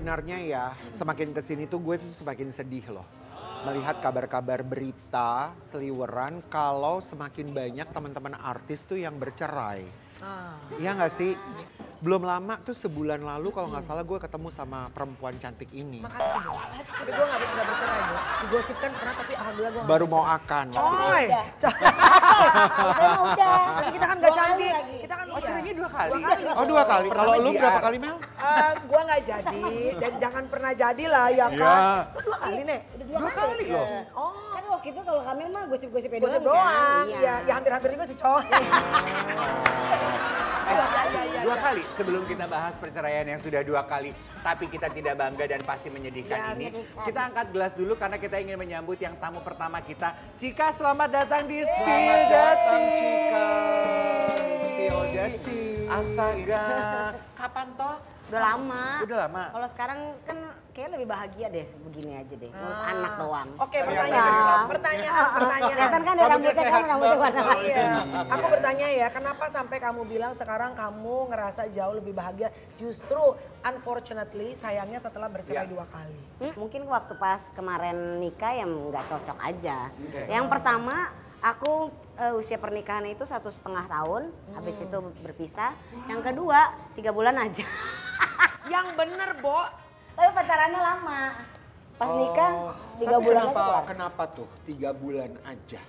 sebenarnya ya semakin kesini tuh gue tuh semakin sedih loh. Melihat kabar-kabar berita seliweran kalau semakin banyak teman-teman artis tuh yang bercerai. Iya nggak sih? Belum lama tuh sebulan lalu kalau nggak salah gue ketemu sama perempuan cantik ini. Makasih dong. Tapi gue gak bercerai gue. Digosipkan pernah tapi alhamdulillah gue Baru mau akan. Coy! Saya mau udah. Tapi kita kan gak cantik. Kita kan Cerainya 2 kali. Oh 2 kali. Kalau lu berapa kali Mel? Gue gak jadi dan jangan pernah jadi lah ya kan. Lu 2 kali nih? Udah 2 kali loh. Oh. Kan waktu itu kalau Kamil mah gosip-gosip Gosip doang. Ya hampir-hampir juga sih coy. 2 kali sebelum kita bahas perceraian yang sudah 2 kali. Tapi kita tidak bangga dan pasti menyedihkan ini. Kita angkat gelas dulu karena kita ingin menyambut yang tamu pertama kita. Cika, selamat datang di Spill Dating. Cika. Spill Dating. Astaga, kapan toh? Udah lama. Udah lama. Kalau sekarang kan kayaknya lebih bahagia deh begini aja deh. Ngurus anak doang. Oke, pertanyaan. Kelihatan kan dari rambutnya kan rambutnya warna Iya. Aku bertanya ya, kenapa sampai kamu bilang sekarang kamu ngerasa jauh lebih bahagia? Justru unfortunately sayangnya setelah bercerai 2 kali. Mungkin waktu pas kemarin nikah yang nggak cocok aja. Yang pertama aku usia pernikahan itu 1,5 tahun, habis itu berpisah. Yang kedua 3 bulan aja. Yang bener, Bo. Tapi pacarannya lama. Pas nikah 3 bulan aja keluar. Kenapa tuh 3 bulan aja?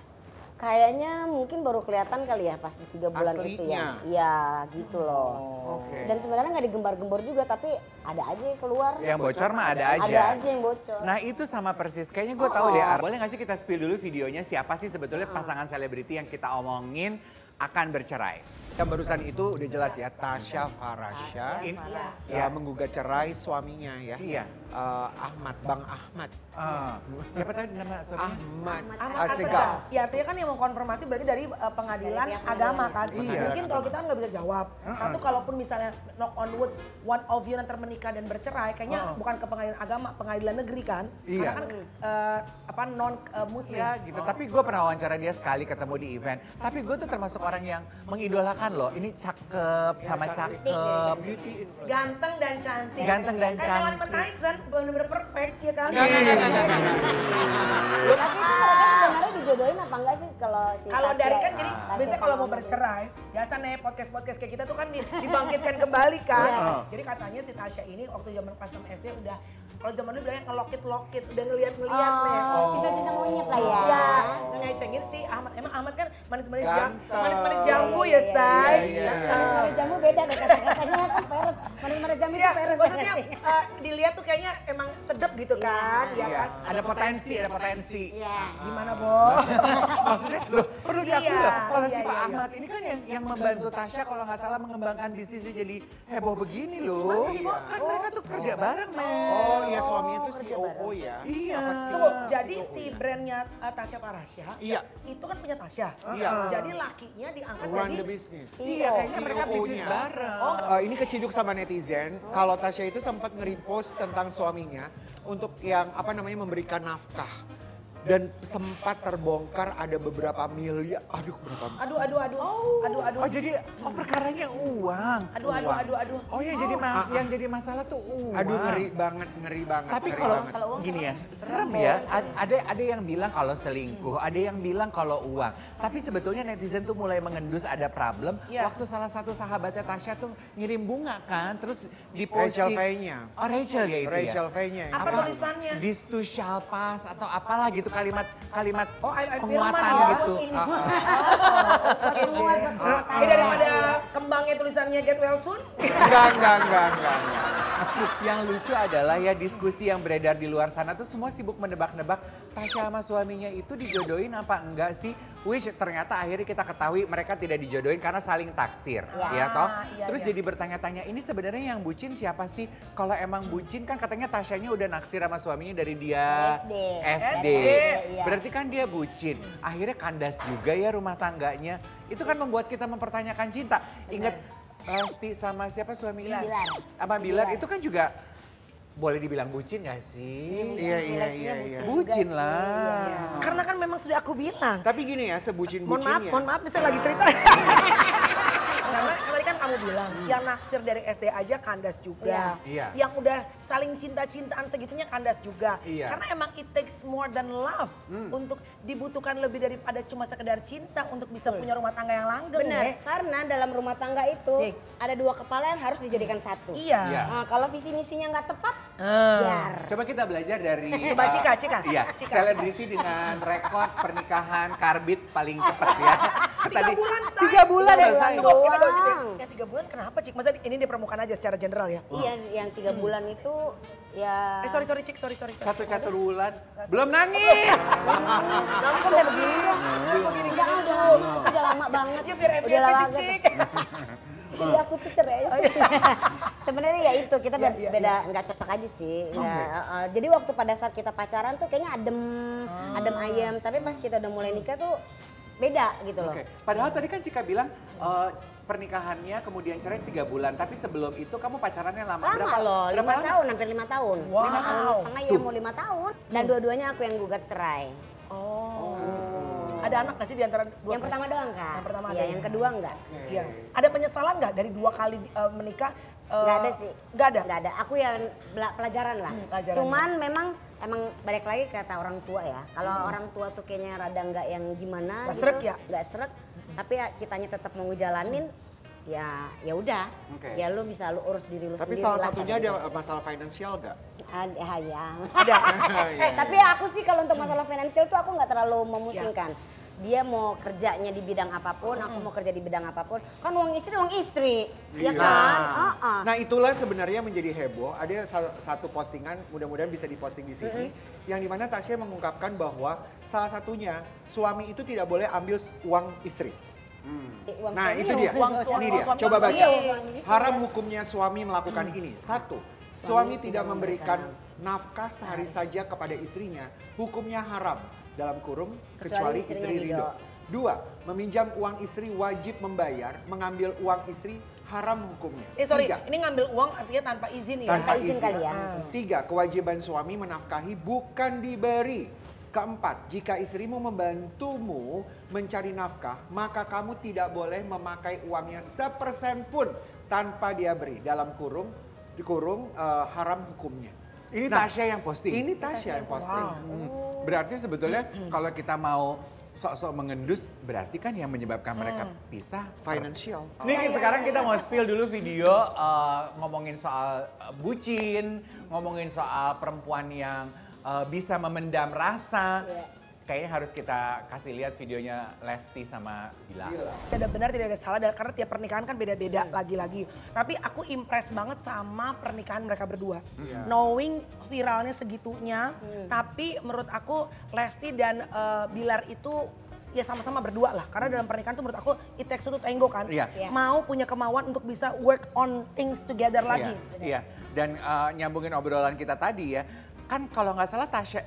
Kayaknya mungkin baru kelihatan kali ya pas 3 bulan itu ya. Iya gitu loh. Dan sebenarnya nggak digembar-gembor juga tapi ada aja yang keluar. Yang bocor mah ada aja. Ada aja yang bocor. Nah itu sama persis, kayaknya gue tahu deh. Boleh gak sih kita spill dulu videonya siapa sih sebetulnya pasangan selebriti yang kita omongin akan bercerai? Yang barusan itu udah jelas ya, Tasya Farasya ya menggugat cerai suaminya ya. Iya. Bang Ahmad. Siapa tadi nama suaminya? Ahmad Assegaf. Ya artinya kan yang mengkonfirmasi berarti dari pengadilan agama kan. Iya. Mungkin kalau kita kan nggak bisa jawab. Satu kalaupun misalnya knock on wood, one of you nanti menikah dan bercerai, kayaknya bukan ke pengadilan agama, pengadilan negeri kan. Iya. Karena kan non muslim. Ya gitu, tapi gue pernah wawancara dia sekali ketemu di event. Tapi gue tuh termasuk orang yang mengidolakan loh. Ini cakep sama cakep. Ganteng dan cantik. Ganteng dan Kayak cantik. Mike Tyson, bener-bener perfect ya kan. Tapi itu mereka sebenarnya dijodohin apa enggak sih kalau si Kalau Tasya dari kan ya? jadi Tasya biasanya sama kalau mau Mama bercerai, biasa nih podcast kayak kita tuh kan dibangkitkan kembali kan. Jadi katanya si Tasya ini waktu zaman pas 6 SD udah, kalau zaman dulu bilangnya ngelokit-lokit, udah ngeliat-ngeliat nih. Cinta-cinta monyet lah ya. Iya, ngecengin si Ahmad. Emang Ahmad kan manis-manis jambu ya, Say. Manis jambu beda deh kata-katanya kan peres. Manis jambu itu Iya, peres. maksudnya dilihat tuh kayaknya emang sedap gitu kan, ya kan. Ada potensi. Iya. Gimana, Bo? Maksudnya, loh perlu diakui Iya, loh. Kalau iya, si Pak iya. Ahmad ini kan yang membantu Tasya kalau nggak salah mengembangkan bisnisnya jadi heboh begini loh. Kan mereka tuh kerja bareng, men. Oh iya suaminya tuh COO ya. Iya. Apa sih? Tuh, jadi si brandnya Tasya Farasya, Iya. itu kan punya Tasya. Iya. Jadi lakinya diangkat Run jadi the business. Iya, kayaknya mereka bisnis CEO-nya. bareng. Ini keciduk sama netizen. Kalau Tasya itu sempat nge-repost tentang suaminya untuk yang memberikan nafkah. Dan sempat terbongkar ada beberapa miliar. Aduh berapa? Aduh. Oh jadi perkaranya uang. Aduh. Oh yang jadi masalah tuh uang. Aduh ngeri banget. Tapi ngeri kalau banget. gini ya, serem ya. Ada yang bilang kalau selingkuh, ada yang bilang kalau uang. Tapi sebetulnya netizen tuh mulai mengendus ada problem. Waktu salah satu sahabatnya Tasya tuh ngirim bunga kan, terus diposting. Rachel Faye-nya. Oh Rachel ya itu Rachel ya. Faye-nya. Apa tulisannya? This too shall pass atau apalah gitu kalimat Oh, I feel penguatan man, gitu. Ini daripada kembangnya tulisannya get well soon. Enggak. Yang lucu adalah ya diskusi yang beredar di luar sana tuh semua sibuk menebak-nebak Tasya sama suaminya itu dijodohin apa enggak sih? Which ternyata akhirnya kita ketahui mereka tidak dijodohin karena saling taksir, ya toh? Terus jadi bertanya-tanya ini sebenarnya yang bucin siapa sih? Kalau emang bucin kan katanya Tasyanya udah naksir sama suaminya dari dia SD. Berarti kan dia bucin. Akhirnya kandas juga ya rumah tangganya. Itu kan membuat kita mempertanyakan cinta. Ingat Lesti sama siapa suaminya? Sama Bilar itu kan juga boleh dibilang bucin gak sih? Iya. Bucin lah. Karena kan memang sudah aku bilang. Tapi gini ya, sebucin-bucinnya. Mohon maaf, saya lagi cerita. Karena tadi kan kamu bilang, yang udah naksir dari SD aja kandas juga. Iya. Yang udah saling cinta-cintaan segitunya kandas juga. Iya. Karena emang it takes more than love untuk dibutuhkan lebih daripada cuma sekedar cinta untuk bisa punya rumah tangga yang langgeng. Benar, ya. karena dalam rumah tangga itu Cik. ada dua kepala yang harus dijadikan satu. Iya. Iya. Nah, kalau visi misinya nggak tepat, Ah. biar. Coba kita belajar dari Coba Cika. Iya, Cika. selebriti dengan rekor pernikahan karbit paling cepat ya. 3 bulan, Say. 3 bulan loh, Say. Tunggu, kita Doang. gosipin. Ya 3 bulan kenapa, Cik? Masa ini di permukaan aja secara general ya? Iya, yang 3 bulan itu ya. Sorry, Cik. Sorry. Satu bulan. Belum nangis. Nangis sampai begini. Begini Jangan gitu. dong, itu udah lama banget. Ya biar Udah happy lama sih, banget. Cik. Jadi aku tuh cerai aja. Sebenarnya ya itu kita Iya, beda nggak cocok aja sih. Jadi waktu pada saat kita pacaran tuh kayaknya adem ayem. Tapi pas kita udah mulai nikah tuh beda gitu loh. Oke. Padahal tadi kan Cika bilang pernikahannya kemudian cerai 3 bulan. Tapi sebelum itu kamu pacarannya lama. Lama Berapa? loh, Berapa 5 lama? tahun, hampir 5 tahun. Wow. 5 tahun setengah ya mau 5 tahun. Dan dua-duanya aku yang gugat cerai. Oh. Ada anak gak sih di antara dua? Yang pertama doang kak. Yang pertama Iya, ada. yang kedua enggak. Iya. Ada penyesalan nggak dari 2 kali menikah? Nggak ada sih. Nggak ada? Nggak ada. Aku yang pelajaran lah. Pelajaran. Cuman memang emang balik lagi kata orang tua ya. Kalau orang tua tuh kayaknya rada nggak yang gimana Nggak gitu. srek ya? Nggak srek. Tapi ya kitanya tetap mau ngejalanin. Ya udah. Oke. Ya lu bisa lu urus diri lu Tapi sendiri. salah lah, satunya kata ada gitu. masalah finansial gak? Ya. Ada. Tapi aku sih kalau untuk masalah finansial tuh aku nggak terlalu memusingkan. Dia mau kerjanya di bidang apapun, aku mau kerja di bidang apapun. Kan uang istri, ya kan? Nah itulah sebenarnya menjadi heboh. Ada satu postingan, mudah-mudahan bisa diposting di sini, yang dimana Tasya mengungkapkan bahwa salah satunya suami itu tidak boleh ambil uang istri. Uang Nah suami, itu dia, uang suami, ini dia. suami Coba baca. istri. Haram hukumnya suami melakukan ini. 1. Suami tidak memberikan nafkah sehari saja kepada istrinya, hukumnya haram. Dalam kurung, kecuali istrinya istri ridho. ridho. 2. Meminjam uang istri wajib membayar, mengambil uang istri haram hukumnya. Sorry, 3. ini ngambil uang artinya tanpa izin ya? Tanpa izin izin. kali ya. 3. Kewajiban suami menafkahi bukan diberi. 4. Jika istrimu membantumu mencari nafkah, maka kamu tidak boleh memakai uangnya 1% pun tanpa dia beri. Dalam kurung, haram hukumnya. Ini Nah, Tasya yang posting. Ini Tasya yang posting. Berarti sebetulnya kalau kita mau sok-sok mengendus, berarti kan yang menyebabkan mereka pisah Financial. Nih sekarang kita mau spill dulu video ngomongin soal bucin, ngomongin soal perempuan yang bisa memendam rasa. Kayaknya harus kita kasih lihat videonya Lesti sama Bila. Tidak ada benar, tidak ada salah, karena tiap pernikahan kan beda-beda lagi-lagi. Tapi aku impress banget sama pernikahan mereka berdua. Knowing viralnya segitunya, tapi menurut aku Lesti dan Bilar itu ya sama-sama berdua lah. Karena dalam pernikahan tuh menurut aku it takes two to tango kan. Iya. Mau punya kemauan untuk bisa work on things together lagi. Iya. Dan nyambungin obrolan kita tadi ya, kan kalau nggak salah Tasya,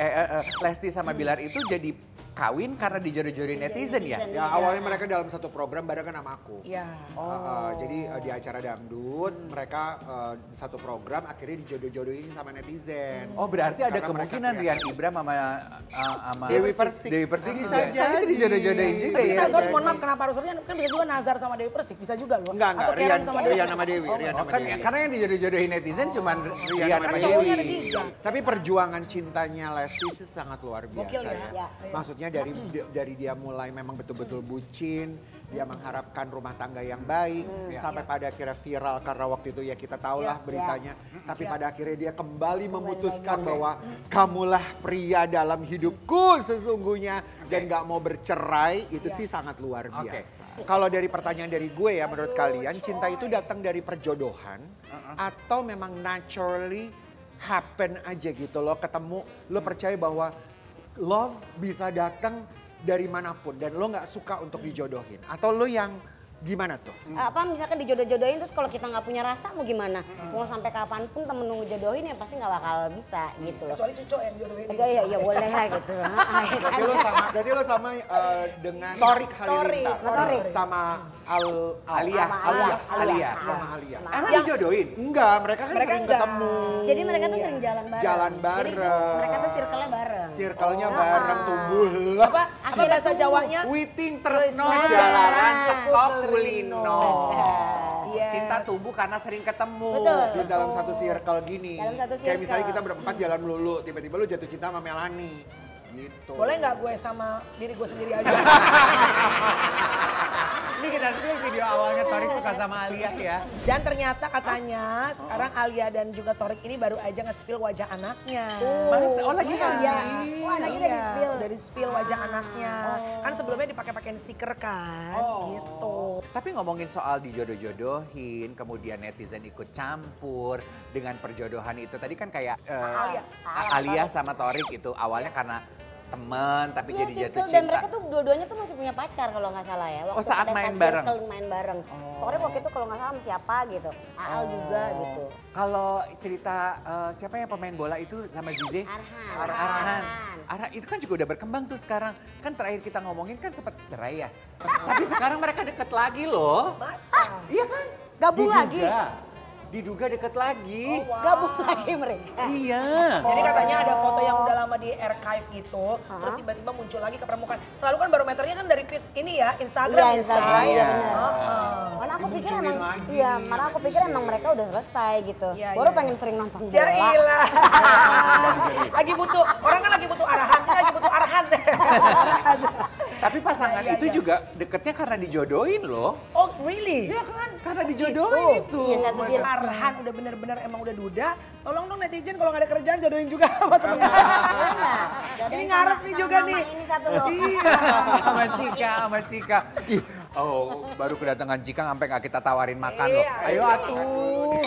Lesti sama Bilar itu jadi kawin karena dijodoh-jodohin netizen ya? Ya awalnya mereka dalam satu program barengan sama aku. Iya. Jadi di acara dangdut mereka satu program akhirnya dijodoh-jodohin sama netizen. Oh berarti ada Karena kemungkinan mereka Rian Ibram sama Dewi Persik. Dewi Persik Bisa juga. Kan itu jadi. dijodoh-jodohin juga ya. Bisa, sorry, mohon maaf kenapa harus Rian? Kan bisa juga Nazar sama Dewi Persik, bisa juga loh. Enggak, Atau Rian Karen sama Dewi. Rian Oh, sama kan, Dewi. karena yang dijodoh-jodohin netizen cuman Rian sama sama Dewi. Cowoknya ada Dewi. 3. Tapi perjuangan cintanya Lesti sih sangat luar biasa Gokil ya. ya. Maksudnya dari dia mulai memang betul-betul bucin, dia mengharapkan rumah tangga yang baik, sampai pada akhirnya viral karena waktu itu ya kita tahulah beritanya. Tapi pada akhirnya dia kembali memutuskan bahwa kamulah pria dalam hidupku sesungguhnya dan gak mau bercerai, itu sih sangat luar biasa. Kalau dari pertanyaan dari gue ya, menurut kalian cinta itu datang dari perjodohan atau memang naturally happen aja gitu lo ketemu, lo percaya bahwa love bisa datang dari manapun dan lo nggak suka untuk dijodohin atau lo yang gimana tuh? Apa misalkan dijodoh-jodohin terus kalau kita nggak punya rasa mau gimana? Mau sampai kapanpun temen nunggu jodohin ya pasti nggak bakal bisa gitu loh. Kecuali Cuco yang jodohin. Ya boleh lah gitu. Berarti lo sama dengan Torik Halilintar, Torik. sama Alia. sama Alia. Emang dijodohin? Enggak, mereka kan Mereka sering enggak. ketemu. Jadi mereka tuh sering jalan bareng. Jalan Jadi bareng. mereka tuh circle-nya bareng. Circle-nya bareng tumbuh lah. Apa? Apa bahasa Jawanya? Witing tresno Tresno jalaran jalaran seko kulino. Iya. Cinta kita tumbuh karena sering ketemu. Betul. Di dalam satu circle gini. Dalam satu Kayak misalnya circle. kita berempat jalan melulu, tiba-tiba lu jatuh cinta sama Melanie. Gitu. Boleh nggak gue sama diri gue sendiri aja? Ini kita spill video awalnya Torik suka sama Alia ya. Dan ternyata katanya sekarang Alia dan juga Torik ini baru aja nge-spill wajah anaknya. Masa? Oh lagi Iya. mandi? Wah, lagi Iya, udah di-spill. udah di-spill wajah anaknya. Kan sebelumnya dipakai-pakein stiker kan, gitu. Tapi ngomongin soal dijodoh-jodohin, kemudian netizen ikut campur dengan perjodohan itu. Tadi kan kayak Alia sama Torik itu awalnya karena teman tapi Iya, jadi jatuh circle. cinta. Dan mereka tuh dua-duanya tuh masih punya pacar kalau nggak salah ya. Saat pada main bareng? circle main bareng. Torik waktu itu kalau nggak salah sama siapa gitu. Aal juga gitu. Kalau cerita siapa yang pemain bola itu sama Zize? Arhan. Arhan itu kan juga udah berkembang tuh sekarang. Kan terakhir kita ngomongin kan sempat cerai ya. Tapi sekarang mereka deket lagi loh. Masa? Iya kan? Gabung lagi? Diduga deket lagi. Gabung lagi mereka. Iya. Jadi katanya ada foto yang udah lama di archive gitu, terus tiba-tiba muncul lagi ke permukaan. Selalu kan barometernya kan dari feed ini ya, Instagram Iya, ya, Instagram, Say? iya benar. Heeh. Karena aku pikir Dimunculin emang, lagi. iya, karena aku pikir emang mereka udah selesai gitu. Iya, Baru iya. pengen sering nonton bola. Jailah. Lagi butuh, orang kan lagi butuh arahan, dia lagi butuh arahan. Tapi pasangan Iya, itu iya. juga deketnya karena dijodohin loh. Oh really? Iya kan? Karena dijodohin itu. Iya, satu circle. Arhan udah bener-bener emang udah duda. Tolong dong netizen kalau nggak ada kerjaan jodohin juga sama temen. Ini ngarep nih juga nih. Ini satu loh. Sama Cika. Ih, oh baru kedatangan Cika sampai nggak kita tawarin makan loh. Iya, Ayo iya. atuh.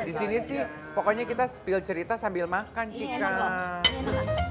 Di sini sih pokoknya kita spill cerita sambil makan Ini Cika. enak loh. Ini enak.